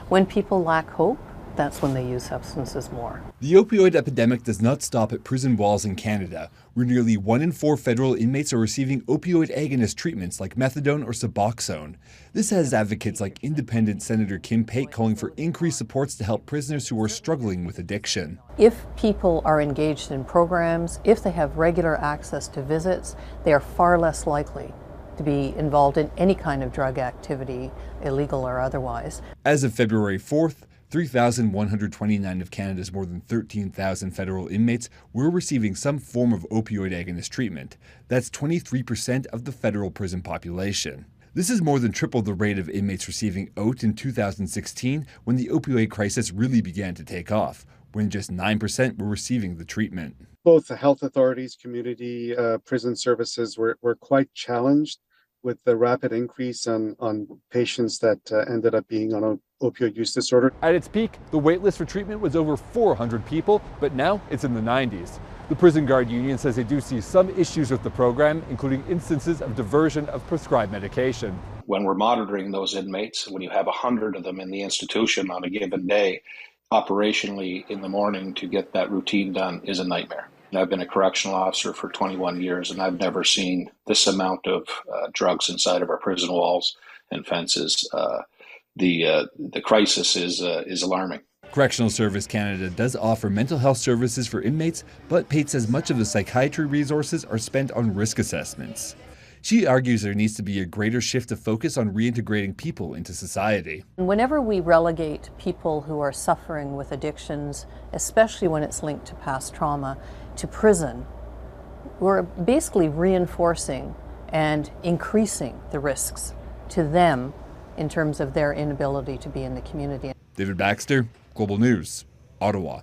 When people lack hope, that's when they use substances more. The opioid epidemic does not stop at prison walls in Canada, where nearly 1 in 4 federal inmates are receiving opioid agonist treatments like methadone or Suboxone. This has advocates like independent Senator Kim Pate calling for increased supports to help prisoners who are struggling with addiction. If people are engaged in programs, if they have regular access to visits, they are far less likely to be involved in any kind of drug activity, illegal or otherwise. As of February 4th, 3,129 of Canada's more than 13,000 federal inmates were receiving some form of opioid agonist treatment. That's 23% of the federal prison population. This is more than triple the rate of inmates receiving OAT in 2016, when the opioid crisis really began to take off, when just 9% were receiving the treatment. Both the health authorities, community prison services were quite challenged with the rapid increase on patients that ended up being on an opioid use disorder. At its peak, the wait list for treatment was over 400 people, but now it's in the 90s. The Prison Guard Union says they do see some issues with the program, including instances of diversion of prescribed medication. When we're monitoring those inmates, when you have 100 of them in the institution on a given day, operationally in the morning to get that routine done is a nightmare. I've been a correctional officer for 21 years, and I've never seen this amount of drugs inside of our prison walls and fences. The crisis is alarming. Correctional Service Canada does offer mental health services for inmates, but Pate says much of the psychiatry resources are spent on risk assessments. She argues there needs to be a greater shift of focus on reintegrating people into society. Whenever we relegate people who are suffering with addictions, especially when it's linked to past trauma, to prison, we're basically reinforcing and increasing the risks to them in terms of their inability to be in the community. David Baxter, Global News, Ottawa.